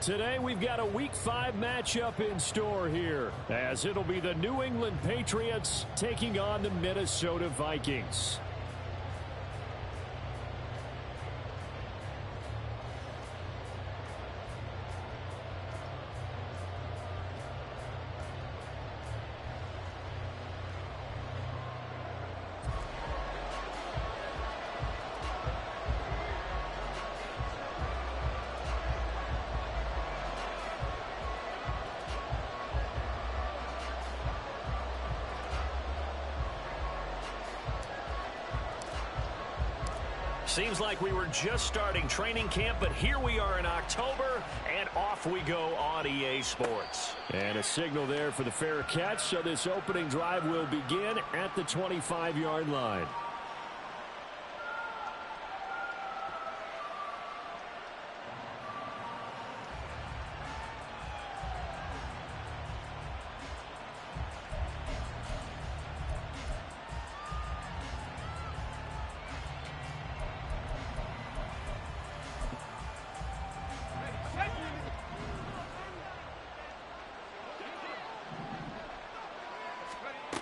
Today we've got a Week 5 matchup in store here, as it'll be the New England Patriots taking on the Minnesota Vikings. Seems like we were just starting training camp, but here we are in October, and off we go on EA Sports. And a signal there for the fair catch, so this opening drive will begin at the 25-yard line.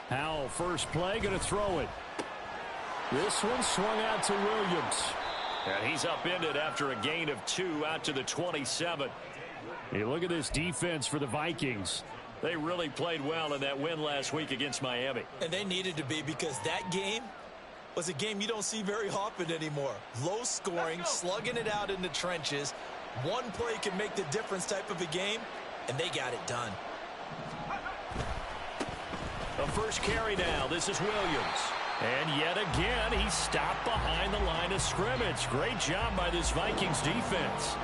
Howell, first play, going to throw it. This one swung out to Williams. And he's upended after a gain of 2 out to the 27. Hey, look at this defense for the Vikings. They really played well in that win last week against Miami. And they needed to be, because that game was a game you don't see very often anymore. Low scoring, slugging it out in the trenches. One play can make the difference type of a game, and they got it done. The first carry now. This is Williams. And yet again, he stopped behind the line of scrimmage. Great job by this Vikings defense.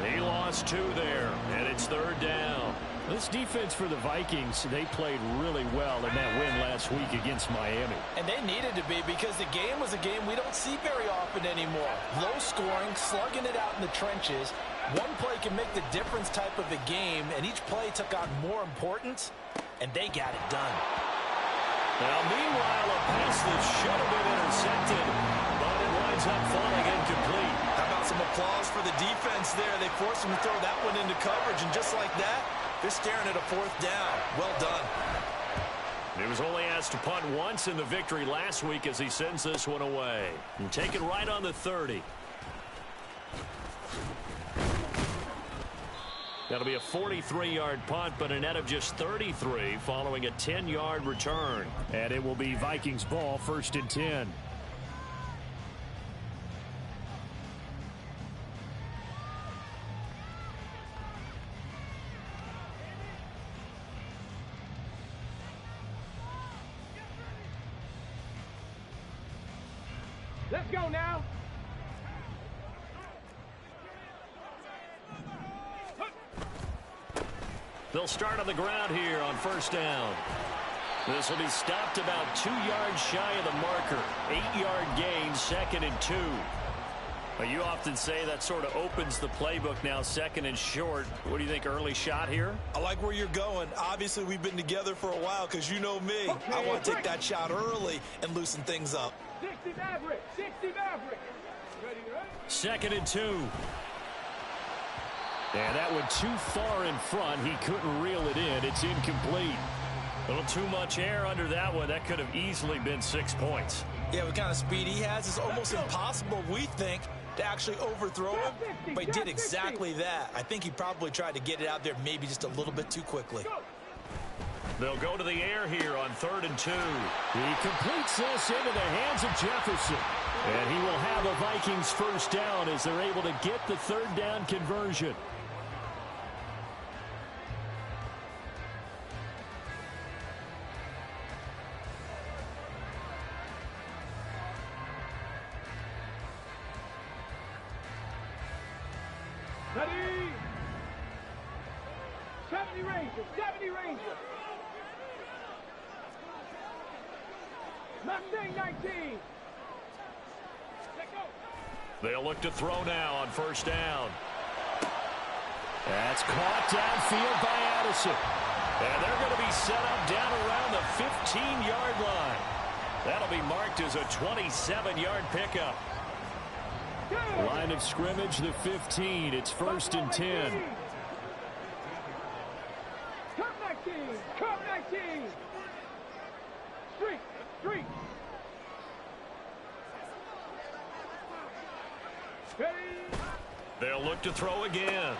He lost 2 there, and it's third down. This defense for the Vikings, they played really well in that win last week against Miami. And they needed to be, because the game was a game we don't see very often anymore. Low scoring, slugging it out in the trenches. One play can make the difference type of a game, and each play took on more importance, and they got it done. Now, meanwhile, a pass that should have been intercepted, but it winds up falling incomplete. How about some applause for the defense there? They forced him to throw that one into coverage, and just like that, they're staring at a 4th down. Well done. He was only asked to punt once in the victory last week as he sends this one away. And taken right on the 30. That'll be a 43-yard punt, but a net of just 33 following a 10-yard return. And it will be Vikings ball, 1st and 10. Let's go now. They'll start on the ground here on 1st down. This will be stopped about 2 yards shy of the marker. 8-yard gain, 2nd and 2. Well, you often say that sort of opens the playbook now, 2nd and short. What do you think, early shot here? I like where you're going. Obviously, we've been together for a while, because you know me. I want to take that shot early and loosen things up. 60 Maverick, 60 Maverick. Ready, right? 2nd and 2. And that went too far in front. He couldn't reel it in. It's incomplete. A little too much air under that one. That could have easily been 6 points. Yeah, what kind of speed he has, it's almost impossible, we think, to actually overthrow him. But he did exactly that. I think he probably tried to get it out there maybe just a little bit too quickly. They'll go to the air here on 3rd and 2. He completes this into the hands of Jefferson. And he will have a Vikings 1st down as they're able to get the 3rd down conversion. Ready? 70 Rangers, 70 Rangers. Mustang 19. Let go. They'll look to throw now on 1st down. That's caught downfield by Addison. And they're going to be set up down around the 15-yard line. That'll be marked as a 27-yard pickup. Line of scrimmage, the 15. It's 1st and 10. Come 19. Street. They'll look to throw again.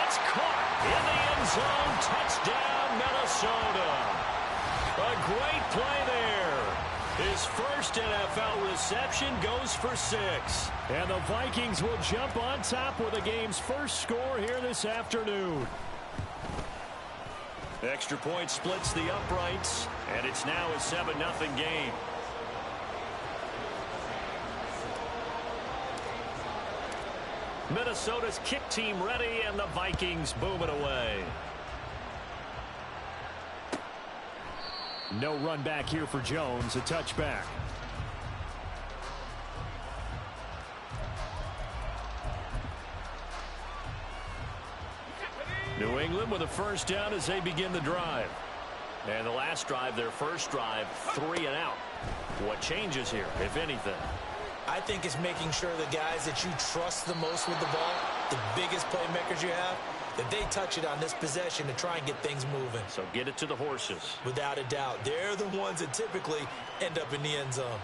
It's caught in the end zone. Touchdown, Minnesota. A great play there. His first NFL reception goes for 6. And the Vikings will jump on top with the game's first score here this afternoon. Extra point splits the uprights, and it's now a 7-0 game. Minnesota's kick team ready, and the Vikings boom it away. No run back here for Jones, a touchback. New England with a first down as they begin the drive. And the last drive, their first drive, 3 and out. What changes here, if anything? I think it's making sure the guys that you trust the most with the ball, the biggest playmakers you have, that they touch it on this possession to try and get things moving. So get it to the horses. Without a doubt. They're the ones that typically end up in the end zone.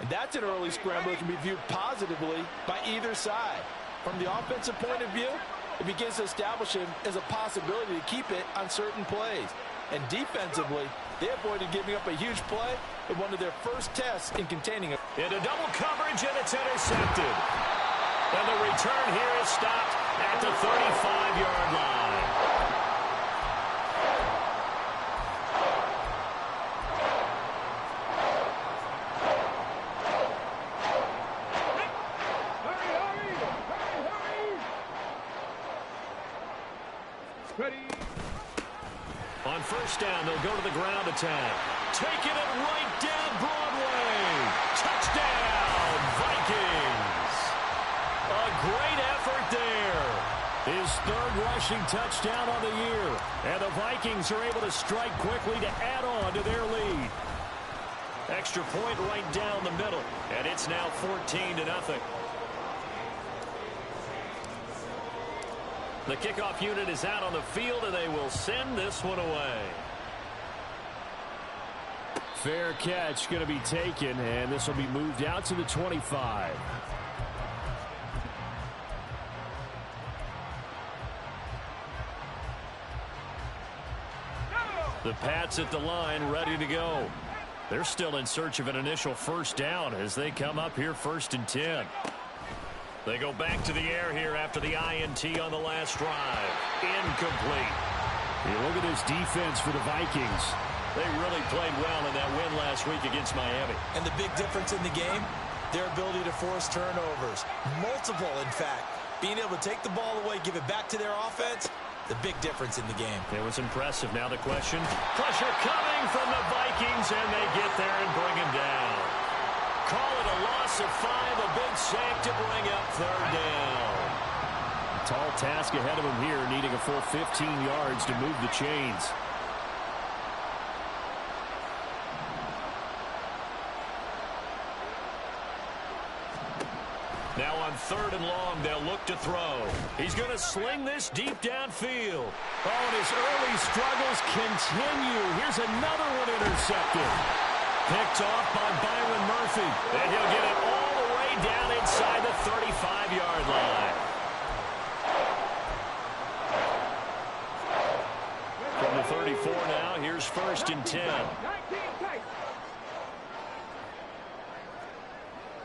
And that's an early scramble that can be viewed positively by either side. From the offensive point of view, it begins to establish him as a possibility to keep it on certain plays. And defensively, they avoided giving up a huge play in one of their first tests in containing it. Into double coverage, and it's intercepted. And the return here is stopped at the 35-yard line. Ready. On first down, they'll go to the ground attack. Taking it right down Broadway. Touchdown, Vikings. A great effort there. His third rushing touchdown on the year. And the Vikings are able to strike quickly to add on to their lead. Extra point right down the middle. And it's now 14-0. The kickoff unit is out on the field, and they will send this one away. Fair catch going to be taken, and this will be moved out to the 25. The Pats at the line, ready to go. They're still in search of an initial first down as they come up here 1st and 10. They go back to the air here after the INT on the last drive. Incomplete. You look at this defense for the Vikings. They really played well in that win last week against Miami. And the big difference in the game, their ability to force turnovers. Multiple, in fact. Being able to take the ball away, give it back to their offense, the big difference in the game. It was impressive. Now the question, pressure coming from the Vikings, and they get there and bring him down. Call it a loss of 5, a big sack to bring up 3rd down. Tall task ahead of him here, needing a full 15 yards to move the chains. Now on 3rd and long, they'll look to throw. He's going to sling this deep downfield. Oh, and his early struggles continue. Here's another one intercepted. Picked off by Byron Murphy. And he'll get it all the way down inside the 35-yard line. From the 34 now, here's 1st and 10. 19 tight.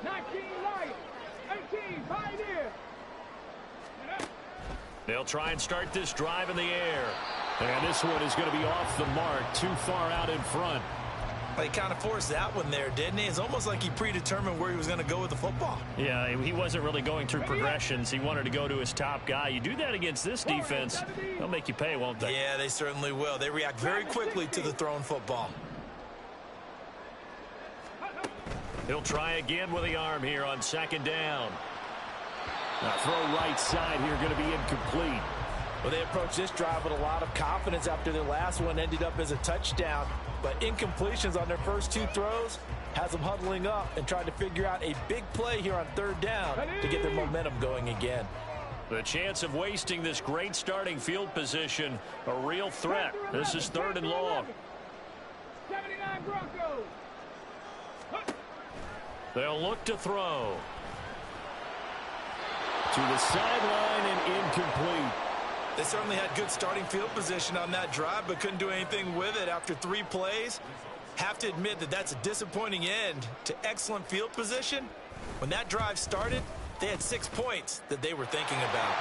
19 light. 18 pioneer. They'll try and start this drive in the air. And this one is going to be off the mark, too far out in front. He kind of forced that one there, didn't he? It's almost like he predetermined where he was going to go with the football. Yeah, he wasn't really going through progressions. He wanted to go to his top guy. You do that against this defense, they'll make you pay, won't they? Yeah, they certainly will. They react very quickly to the thrown football. He'll try again with the arm here on 2nd down. Now throw right side here, going to be incomplete. Well, they approached this drive with a lot of confidence after their last one ended up as a touchdown. But incompletions on their first 2 throws has them huddling up and trying to figure out a big play here on 3rd down to get their momentum going again. The chance of wasting this great starting field position, a real threat. This is 3rd and long. 79 Broncos. They'll look to throw. To the sideline and incomplete. They certainly had good starting field position on that drive, but couldn't do anything with it after 3 plays. Have to admit that that's a disappointing end to excellent field position. When that drive started, they had 6 points that they were thinking about.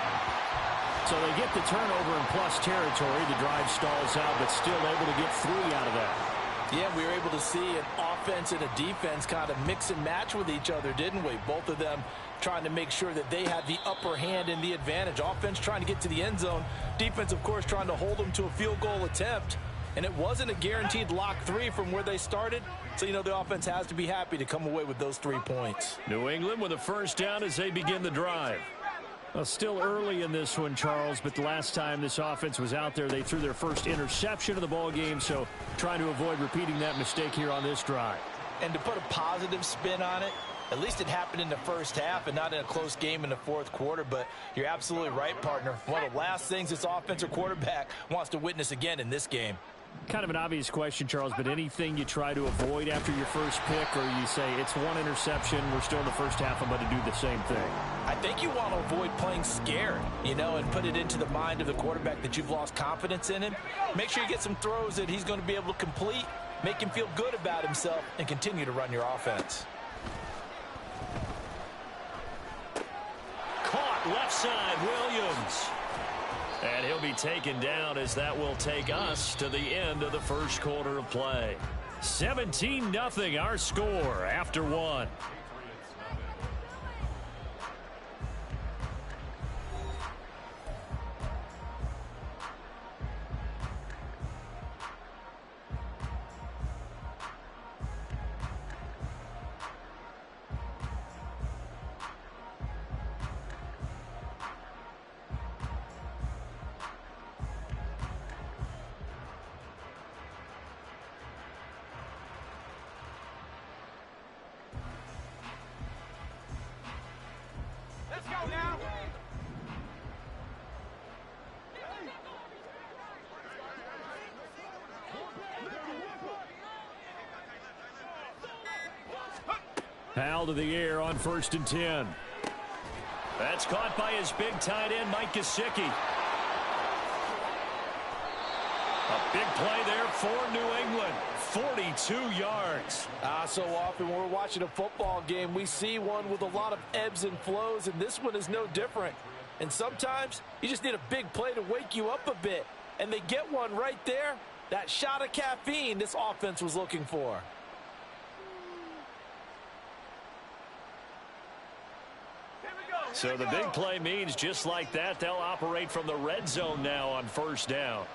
So they get the turnover in plus territory. The drive stalls out, but still able to get 3 out of that. Yeah, we were able to see an offense and a defense kind of mix and match with each other, didn't we? Both of them trying to make sure that they had the upper hand and the advantage. Offense trying to get to the end zone. Defense, of course, trying to hold them to a field goal attempt. And it wasn't a guaranteed lock 3 from where they started. So, you know, the offense has to be happy to come away with those 3 points. New England with a first down as they begin the drive. Well, still early in this one, Charles, but the last time this offense was out there, they threw their first interception of the ball game, so trying to avoid repeating that mistake here on this drive. And to put a positive spin on it, at least it happened in the first half and not in a close game in the 4th quarter, but you're absolutely right, partner. One of the last things this offensive quarterback wants to witness again in this game. Kind of an obvious question, Charles, but anything you try to avoid after your first pick, or you say it's 1 interception, we're still in the first half, I'm going to do the same thing? I think you want to avoid playing scared, you know, and put it into the mind of the quarterback that you've lost confidence in him. Make sure you get some throws that he's going to be able to complete, make him feel good about himself, and continue to run your offense. Caught left side, Williams. And he'll be taken down as that will take us to the end of the first quarter of play. 17-0 our score after 1. Let's go now. Powell to the air on 1st and 10. That's caught by his big tight end, Mike Gesicki. A big play there for New England. 42 yards. So often when we're watching a football game, we see one with a lot of ebbs and flows, and this one is no different. And sometimes you just need a big play to wake you up a bit. And they get one right there. That shot of caffeine this offense was looking for. So the big play means just like that, they'll operate from the red zone now on 1st down.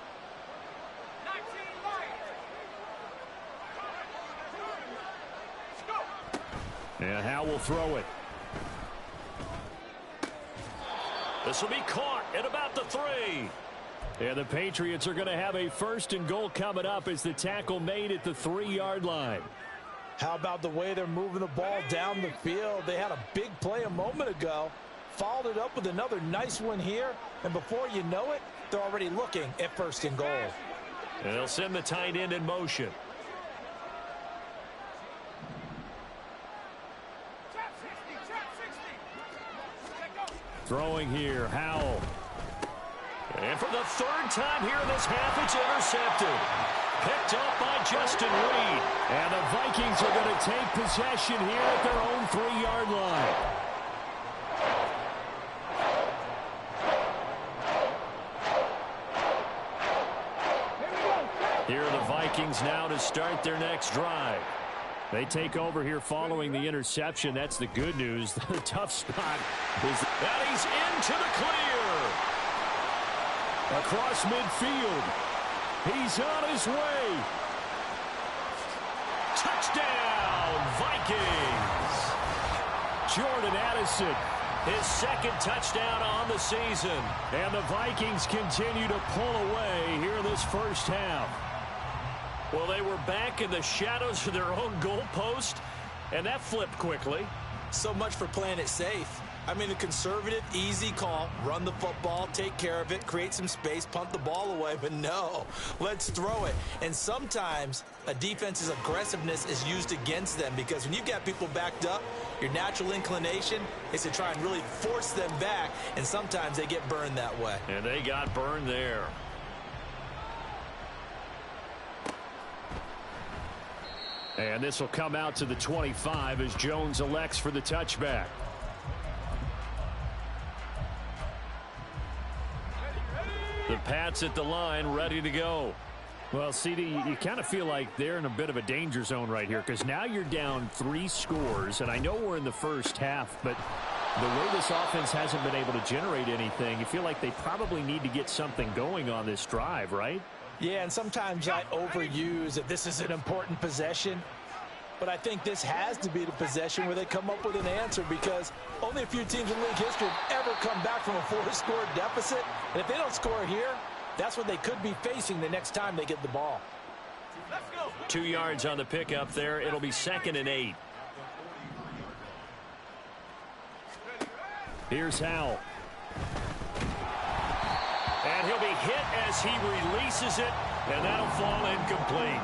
And Howe will throw it. This will be caught at about the 3. And the Patriots are going to have a 1st and goal coming up as the tackle made at the 3-yard line. How about the way they're moving the ball down the field? They had a big play a moment ago, followed it up with another nice one here, and before you know it, they're already looking at 1st and goal. And they'll send the tight end in motion. Throwing here, Howell. And for the 3rd time here in this half, it's intercepted. Picked up by Justin Reed. And the Vikings are going to take possession here at their own 3-yard line. Here are the Vikings now to start their next drive. They take over here following the interception. That's the good news. The tough spot is that he's into the clear. Across midfield. He's on his way. Touchdown, Vikings. Jordan Addison. His 2nd touchdown on the season. And the Vikings continue to pull away here in this first half. Well, they were back in the shadows of their own goalpost, and that flipped quickly. So much for playing it safe. I mean, a conservative, easy call, run the football, take care of it, create some space, punt the ball away, but no, let's throw it. And sometimes a defense's aggressiveness is used against them because when you've got people backed up, your natural inclination is to try and really force them back, and sometimes they get burned that way. And they got burned there. And this will come out to the 25 as Jones elects for the touchback. The Pats at the line, ready to go. Well, CD, you kind of feel like they're in a bit of a danger zone right here because now you're down 3 scores, and I know we're in the first half, but the way this offense hasn't been able to generate anything, you feel like they probably need to get something going on this drive, right? Yeah, and sometimes I overuse that this is an important possession, but I think this has to be the possession where they come up with an answer because only a few teams in league history have ever come back from a 4-score deficit, and if they don't score here, that's what they could be facing the next time they get the ball. 2 yards on the pickup there. It'll be 2nd and 8. Here's Howell. And he'll be hit as he releases it, and that'll fall incomplete.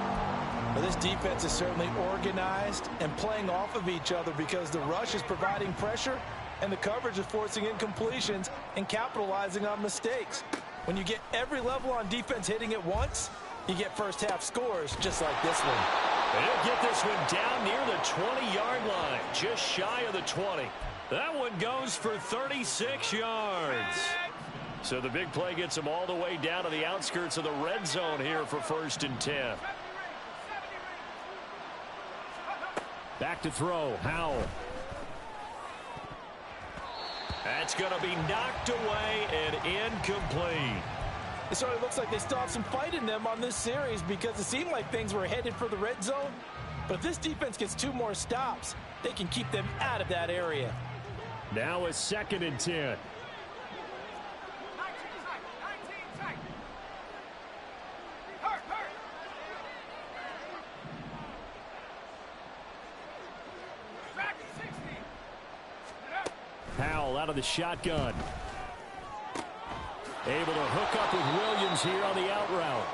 Well, this defense is certainly organized and playing off of each other because the rush is providing pressure and the coverage is forcing incompletions and capitalizing on mistakes. When you get every level on defense hitting at once, you get first-half scores just like this one. And he'll get this one down near the 20-yard line, just shy of the 20. That one goes for 36 yards. So the big play gets him all the way down to the outskirts of the red zone here for 1st and 10. Back to throw, Howell. That's going to be knocked away and incomplete. It certainly looks like they still have some fight in them on this series because it seemed like things were headed for the red zone. But if this defense gets 2 more stops, they can keep them out of that area. Now a 2nd and 10. Howell out of the shotgun. Able to hook up with Williams here on the out route.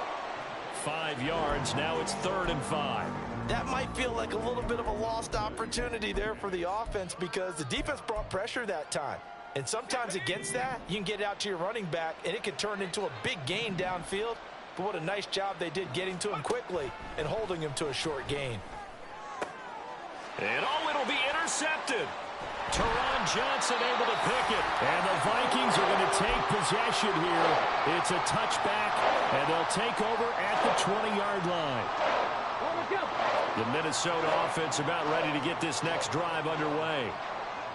5 yards. Now it's 3rd and 5. That might feel like a little bit of a lost opportunity there for the offense because the defense brought pressure that time. And sometimes against that, you can get it out to your running back, and it could turn into a big gain downfield. But what a nice job they did getting to him quickly and holding him to a short gain. And it'll be intercepted. Teron Johnson able to pick it. And the Vikings are going to take possession here. It's a touchback, and they'll take over at the 20-yard line. The Minnesota offense about ready to get this next drive underway.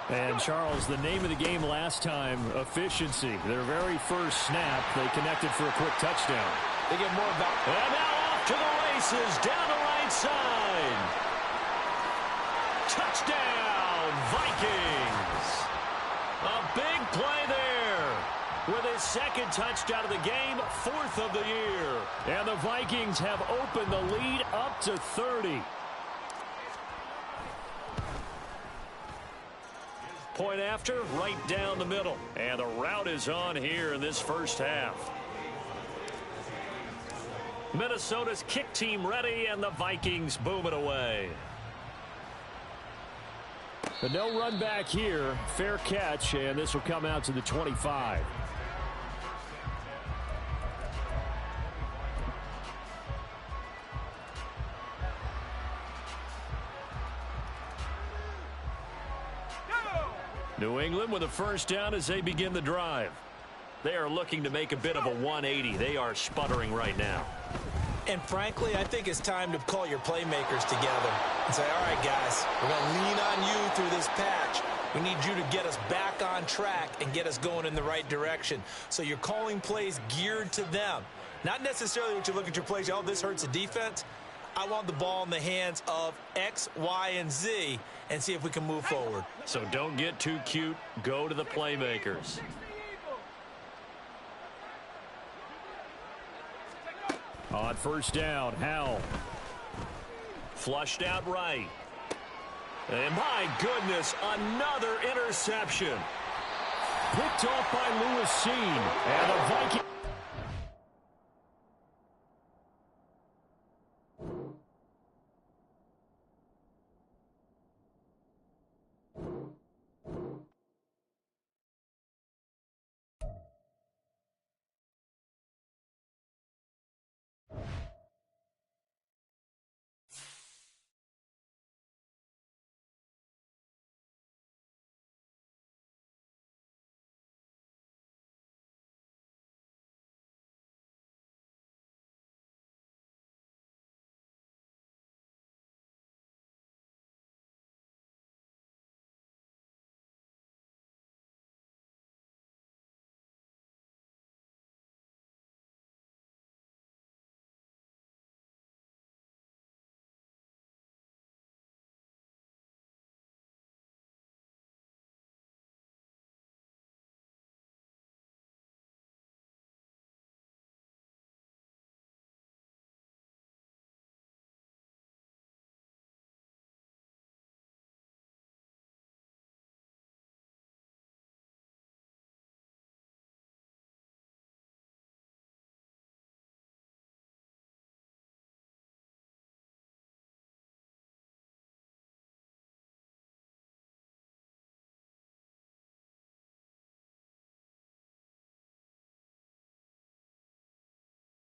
And, Charles, the name of the game last time, efficiency. Their very first snap, they connected for a quick touchdown. They get more about. And now off to the races down the right side. Touchdown, Vikings. A big play there. With his 2nd touchdown of the game, 4th of the year. And the Vikings have opened the lead up to 30. Point after, right down the middle. And the route is on here in this first half. Minnesota's kick team ready, and the Vikings boom it away. But no run back here. Fair catch, and this will come out to the 25. New England with a first down as they begin the drive. They are looking to make a bit of a 180. They are sputtering right now. And frankly, I think it's time to call your playmakers together and say, all right, guys, we're going to lean on you through this patch. We need you to get us back on track and get us going in the right direction. So you're calling plays geared to them. Not necessarily what you look at your plays, oh, this hurts the defense. I want the ball in the hands of X, Y, and Z and see if we can move forward. So don't get too cute. Go to the playmakers. On first down, Howell. Flushed out right. And my goodness, another interception. Picked off by Lewis Seen. And the